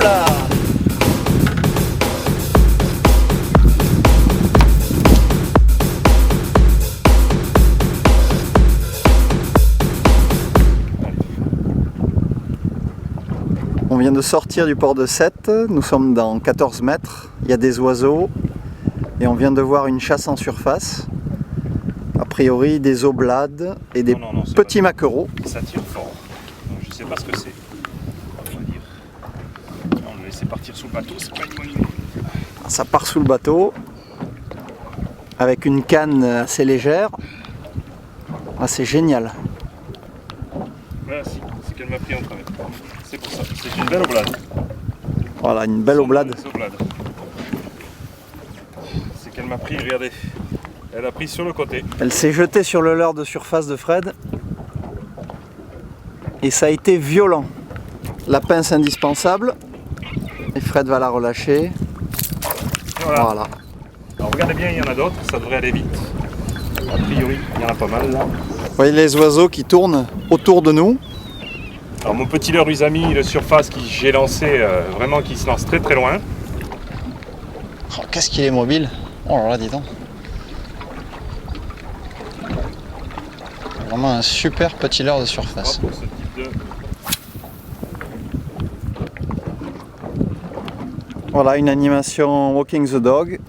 là! On vient de sortir du port de Sète, nous sommes dans 14 mètres, il y a des oiseaux et on vient de voir une chasse en surface. A priori des oblades et des petits maquereaux. Ça tire fort, donc je sais pas ce que c'est. On va dire. On va laisser partir sous le bateau, c'est pas une bonne idée. Ça part sous le bateau avec une canne assez légère. Ah, c'est génial. Voilà, si, c'est qu'elle m'a pris en travers. C'est pour ça, c'est une belle oblade. Voilà, une belle oblade. C'est qu'elle m'a pris, regardez. Elle a pris sur le côté. Elle s'est jetée sur le leurre de surface de Fred. Et ça a été violent. La pince indispensable. Et Fred va la relâcher. Voilà. Alors regardez bien, il y en a d'autres, ça devrait aller vite. A priori, il y en a pas mal là. Vous voyez les oiseaux qui tournent autour de nous. Alors mon petit leurre Usami, le surface qui j'ai lancé, vraiment qui se lance très très loin. Oh, qu'est-ce qu'il est mobile. Oh là là, dis donc. Vraiment un super petit leurre de surface. Pour ce type de... Voilà une animation Walking the Dog,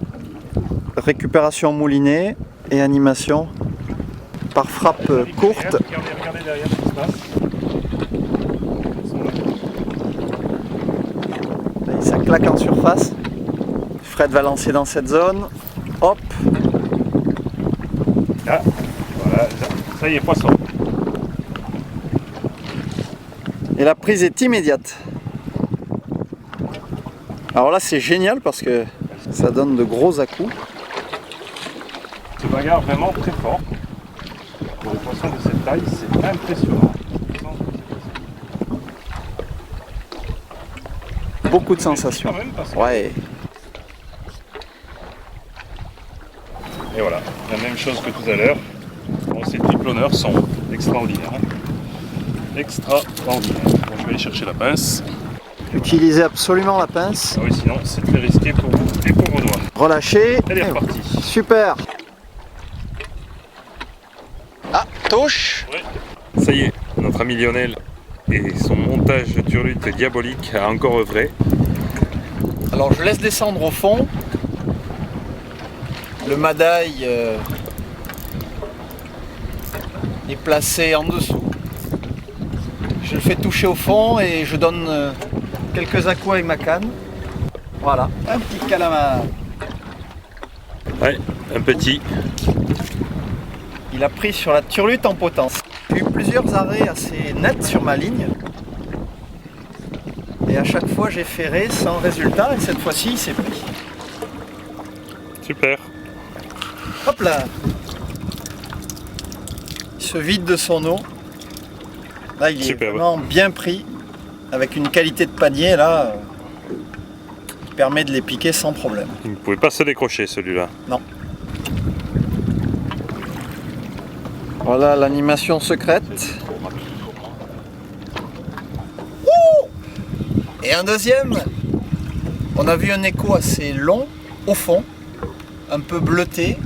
récupération moulinée et animation par frappe courte. Regardez derrière ce qui se passe. Ça claque en surface. Fred va lancer dans cette zone. Hop. Ah, voilà, ça y est, poisson. Et la prise est immédiate. Alors là c'est génial parce que ça donne de gros à-coups. Se bagarre vraiment très fort. Pour les poissons de cette taille, c'est impressionnant. Beaucoup de sensations. Ouais. Et voilà, la même chose que tout à l'heure. Bon, ces triplonneurs sont extraordinaires. Extraordinaires. Bon, je vais aller chercher la pince. Utilisez absolument la pince. Ah oui, sinon c'est très risqué pour vous et pour vos doigts. Relâchez. Elle est repartie. Super. Ah, touche. Ouais. Ça y est, notre ami Lionel et son montage de turlute diabolique a encore œuvré. Alors je laisse descendre au fond. Le madaille est placé en dessous. Je le fais toucher au fond et je donne quelques à-coups avec ma canne. Voilà, un petit calamar. Ouais, un petit. Il a pris sur la turlute en potence. J'ai eu plusieurs arrêts assez nets sur ma ligne. Et à chaque fois j'ai ferré sans résultat et cette fois-ci il s'est pris. Super. Hop là. Il se vide de son eau. Là il est vraiment bien pris. Avec une qualité de panier là qui permet de les piquer sans problème. Il ne pouvait pas se décrocher celui-là. Non. Voilà l'animation secrète. Et un deuxième. On a vu un écho assez long au fond, un peu bleuté.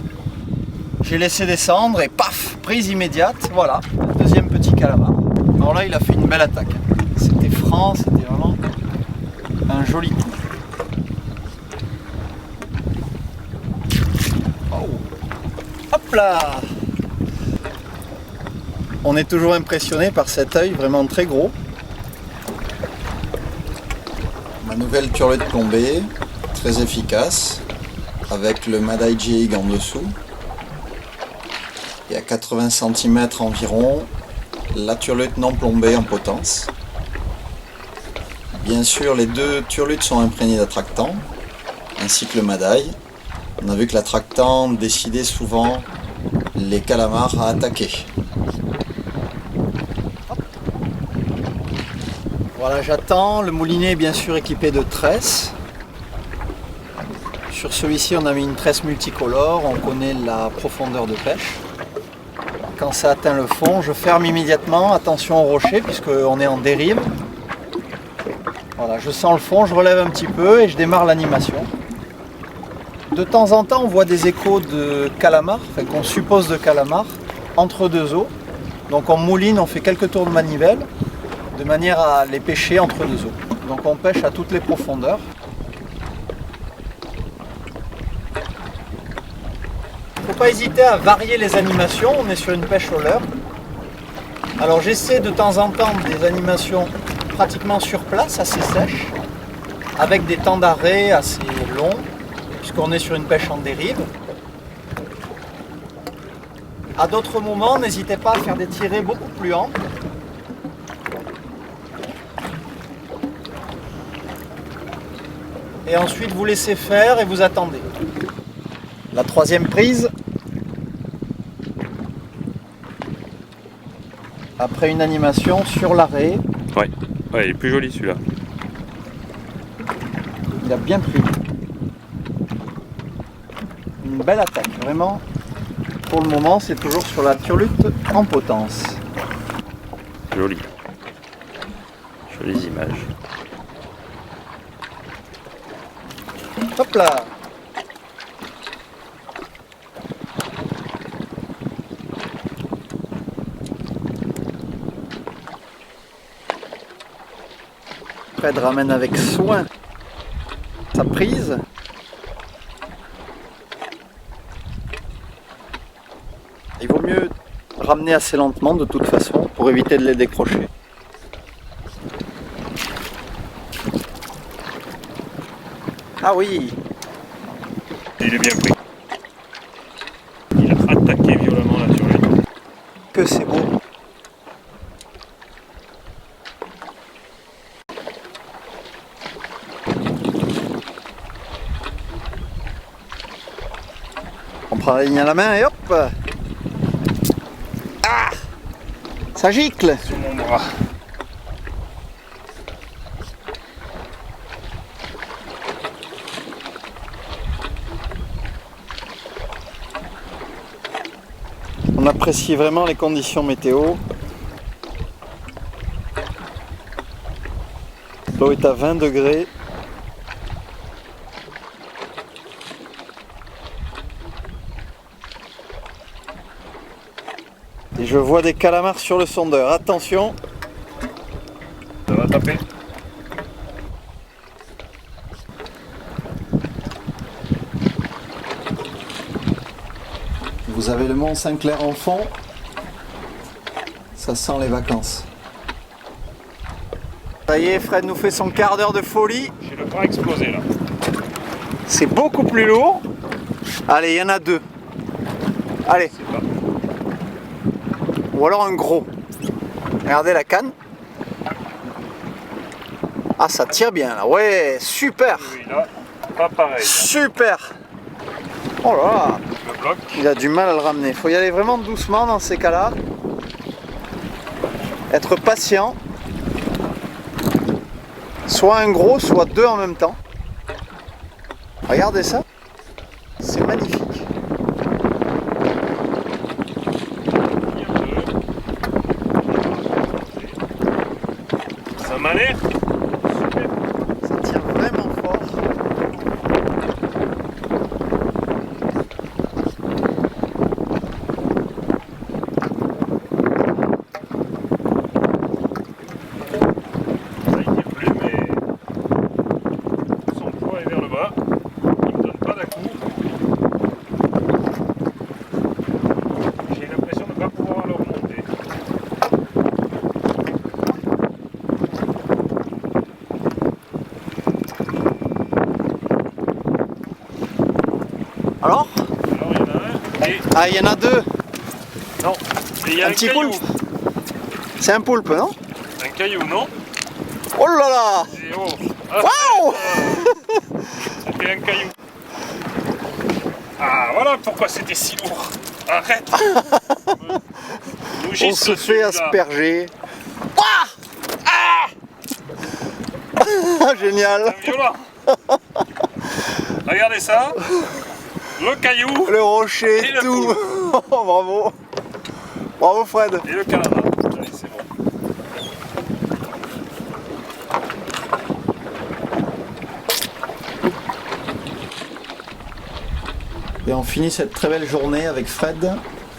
J'ai laissé descendre et paf, prise immédiate. Voilà, deuxième petit calamar. Alors là, il a fait une belle attaque. C'était franc, c'était vraiment un joli coup. Oh. Hop là! On est toujours impressionné par cet œil vraiment très gros. Ma nouvelle turlute plombée, très efficace, avec le Madaille Jig en dessous. Et à 80 cm environ, la turlute non plombée en potence. Bien sûr, les deux turlutes sont imprégnées d'attractant, ainsi que le Madaille. On a vu que l'attractant décidait souvent les calamars à attaquer. Voilà, j'attends. Le moulinet est bien sûr équipé de tresses. Sur celui-ci, on a mis une tresse multicolore. On connaît la profondeur de pêche. Quand ça atteint le fond, je ferme immédiatement. Attention au rocher, puisqu'on est en dérive. Voilà, je sens le fond, je relève un petit peu et je démarre l'animation. De temps en temps, on voit des échos de calamars, enfin, qu'on suppose de calamars, entre deux eaux. Donc on mouline, on fait quelques tours de manivelle, de manière à les pêcher entre deux eaux. Donc on pêche à toutes les profondeurs. Il ne faut pas hésiter à varier les animations, on est sur une pêche au leurre. Alors j'essaie de temps en temps des animations pratiquement sur place, assez sèches, avec des temps d'arrêt assez longs, puisqu'on est sur une pêche en dérive. À d'autres moments, n'hésitez pas à faire des tirées beaucoup plus amples. Et ensuite vous laissez faire et vous attendez. La troisième prise. Après une animation sur l'arrêt. Ouais, il est plus joli celui-là. Il a bien pris. Une belle attaque, vraiment. Pour le moment, c'est toujours sur la turlute en potence. Joli. Jolies images. Hop là! Fred ramène avec soin sa prise. Il vaut mieux ramener assez lentement de toute façon pour éviter de les décrocher. Ah oui! Il est bien pris. Il a attaqué violemment la turlute. Que c'est beau! On prend la ligne à la main et hop! Ah! Ça gicle! Sur mon bras. On apprécie vraiment les conditions météo. L'eau est à 20 degrés. Et je vois des calamars sur le sondeur. Attention! Ça va taper. Vous avez le Mont Saint-Clair en fond. Ça sent les vacances. Ça y est, Fred nous fait son quart d'heure de folie. J'ai le bras explosé là. C'est beaucoup plus lourd. Allez, il y en a deux. Allez. C'est pas. Ou alors un gros. Regardez la canne. Ah, ça tire bien là. Ouais, super. Oui, là, pas pareil. Super. Oh là là. Le bloc. Il a du mal à le ramener. Il faut y aller vraiment doucement dans ces cas-là. Être patient. Soit un gros, soit deux en même temps. Regardez ça. C'est magnifique. Ça m'a l'air super. Ça tire vraiment fort. Ça il tire plus, mais son poids est vers le bas. Il me donne pas d'à-coup. J'ai l'impression de ne pas pouvoir le remonter. Alors? Alors il y en a un et... Ah, il y en a deux. Non, et il y a Un un petit caillou. poulpe. C'est un poulpe, non? Un caillou, non? Oh là là! Et oh. Ah, Waouh! c'était un caillou. Ah, voilà pourquoi c'était si lourd. Arrête. Nous On gisse se fait celui-là. asperger. Ouah! Ah! Génial! C'est violent. Regardez ça. Le caillou Le rocher, Et le tout! Oh, bravo! Bravo Fred! et le calamar. Allez, c'est bon. On finit cette très belle journée avec Fred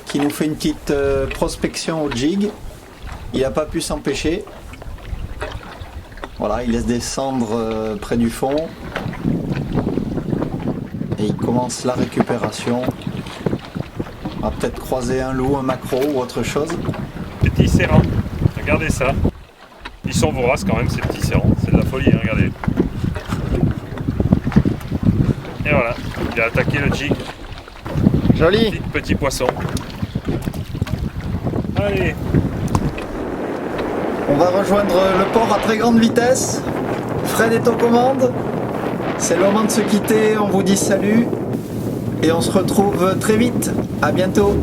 qui nous fait une petite prospection au jig. Il n'a pas pu s'empêcher. Voilà, il laisse descendre près du fond. Et il commence la récupération. On va peut-être croiser un loup, un maquereau ou autre chose. Petit serrant, regardez ça. Ils sont voraces quand même ces petits serrants, c'est de la folie, hein, regardez. Et voilà, il a attaqué le jig. Joli. Petit poisson. Allez. On va rejoindre le port à très grande vitesse. Fred est aux commandes. C'est le moment de se quitter. On vous dit salut. Et on se retrouve très vite. À bientôt.